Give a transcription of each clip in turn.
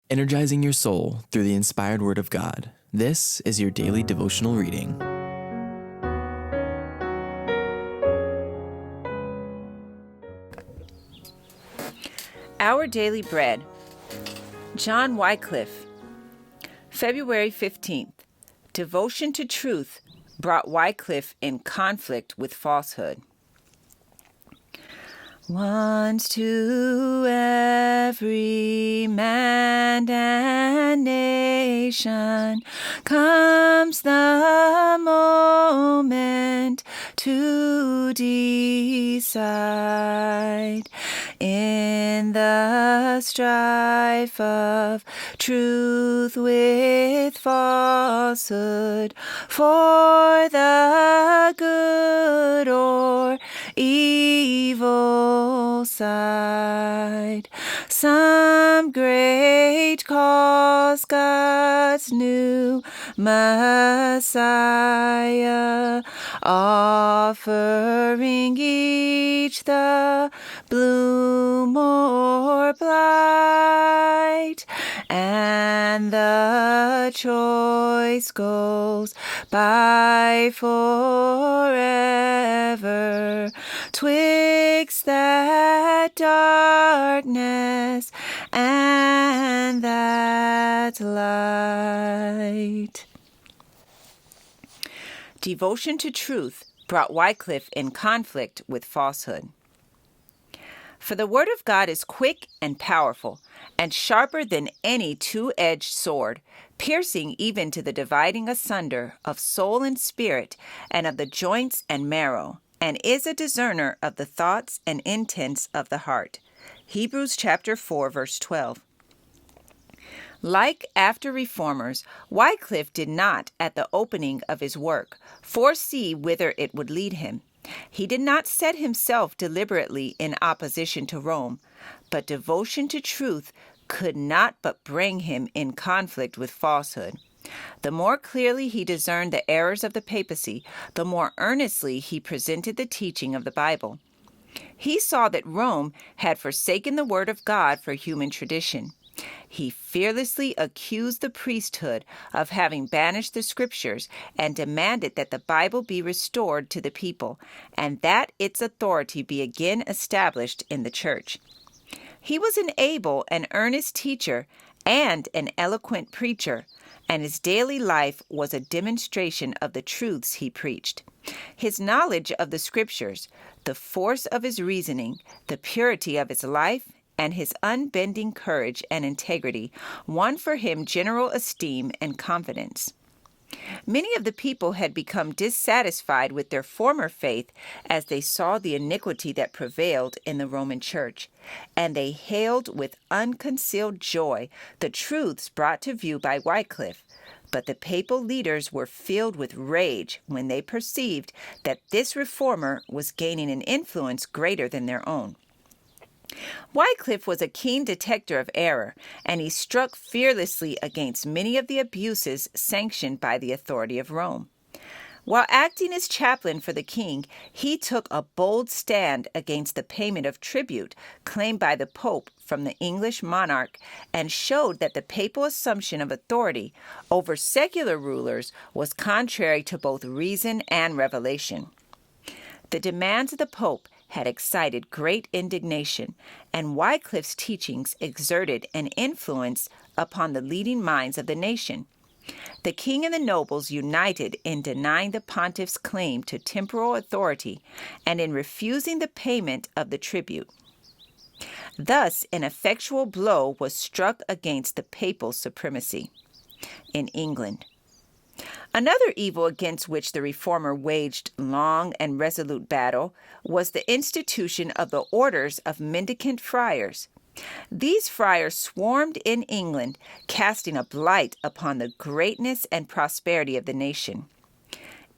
energizing your soul through the inspired Word of God. This is your daily devotional reading. Our Daily Bread, John Wycliffe, February 15th. Devotion to truth brought Wycliffe in conflict with falsehood. Once to every man and nation comes the moment to decide in the strife of truth with falsehood for the good or evil side. Some great cause God's new Messiah, offering each the bloom or blight, and the choice goes by forever twixt that darkness and that light. Devotion to truth brought Wycliffe in conflict with falsehood. For the word of God is quick and powerful, and sharper than any two-edged sword, piercing even to the dividing asunder of soul and spirit, and of the joints and marrow, and is a discerner of the thoughts and intents of the heart. Hebrews chapter 4, verse 12. Like after reformers, Wycliffe did not, at the opening of his work, foresee whither it would lead him. He did not set himself deliberately in opposition to Rome, but devotion to truth could not but bring him in conflict with falsehood. The more clearly he discerned the errors of the papacy, the more earnestly he presented the teaching of the Bible. He saw that Rome had forsaken the word of God for human tradition. He fearlessly accused the priesthood of having banished the scriptures and demanded that the Bible be restored to the people and that its authority be again established in the church. He was an able and earnest teacher and an eloquent preacher, and his daily life was a demonstration of the truths he preached. His knowledge of the scriptures, the force of his reasoning, the purity of his life, and his unbending courage and integrity won for him general esteem and confidence. Many of the people had become dissatisfied with their former faith as they saw the iniquity that prevailed in the Roman Church, and they hailed with unconcealed joy the truths brought to view by Wycliffe. But the papal leaders were filled with rage when they perceived that this reformer was gaining an influence greater than their own. Wycliffe was a keen detector of error, and he struck fearlessly against many of the abuses sanctioned by the authority of Rome. While acting as chaplain for the king, he took a bold stand against the payment of tribute claimed by the Pope from the English monarch and showed that the papal assumption of authority over secular rulers was contrary to both reason and revelation. The demands of the Pope had excited great indignation, and Wycliffe's teachings exerted an influence upon the leading minds of the nation. The king and the nobles united in denying the pontiff's claim to temporal authority and in refusing the payment of the tribute. Thus, an effectual blow was struck against the papal supremacy. In England, another evil against which the reformer waged long and resolute battle was the institution of the orders of mendicant friars. These friars swarmed in England, casting a blight upon the greatness and prosperity of the nation.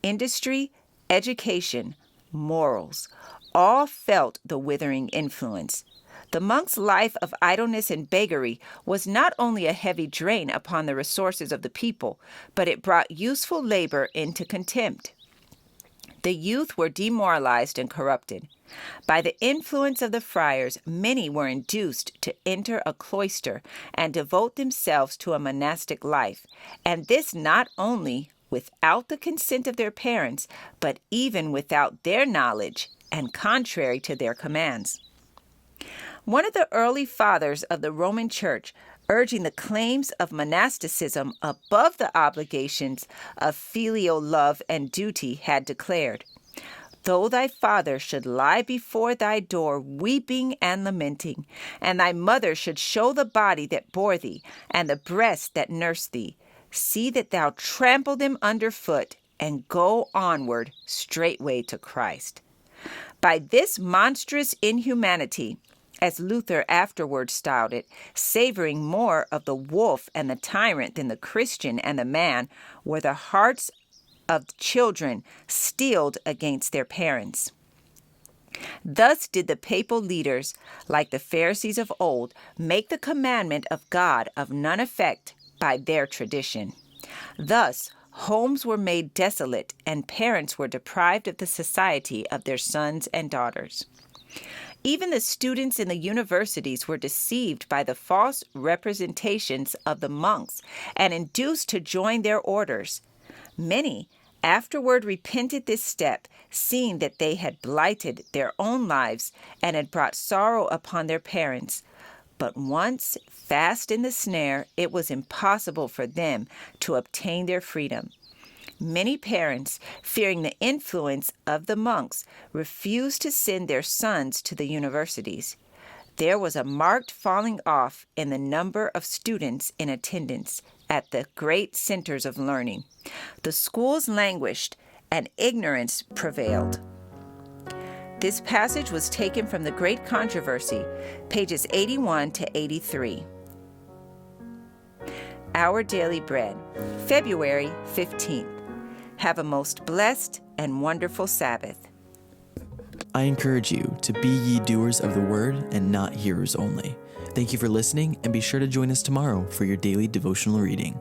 Industry, education, morals, all felt the withering influence. The monk's life of idleness and beggary was not only a heavy drain upon the resources of the people, but it brought useful labor into contempt. The youth were demoralized and corrupted. By the influence of the friars, many were induced to enter a cloister and devote themselves to a monastic life, and this not only without the consent of their parents, but even without their knowledge and contrary to their commands. One of the early fathers of the Roman Church, urging the claims of monasticism above the obligations of filial love and duty, had declared, "Though thy father should lie before thy door weeping and lamenting, and thy mother should show the body that bore thee, and the breast that nursed thee, see that thou trample them underfoot, and go onward straightway to Christ." By this monstrous inhumanity, as Luther afterwards styled it, savoring more of the wolf and the tyrant than the Christian and the man, were the hearts of children steeled against their parents. Thus did the papal leaders, like the Pharisees of old, make the commandment of God of none effect by their tradition. Thus, homes were made desolate, and parents were deprived of the society of their sons and daughters. Even the students in the universities were deceived by the false representations of the monks and induced to join their orders. Many afterward repented this step, seeing that they had blighted their own lives and had brought sorrow upon their parents. But once fast in the snare, it was impossible for them to obtain their freedom. Many parents, fearing the influence of the monks, refused to send their sons to the universities. There was a marked falling off in the number of students in attendance at the great centers of learning. The schools languished, and ignorance prevailed. This passage was taken from The Great Controversy, pages 81 to 83. Our Daily Bread, February 15th. Have a most blessed and wonderful Sabbath. I encourage you to be ye doers of the word and not hearers only. Thank you for listening, and be sure to join us tomorrow for your daily devotional reading.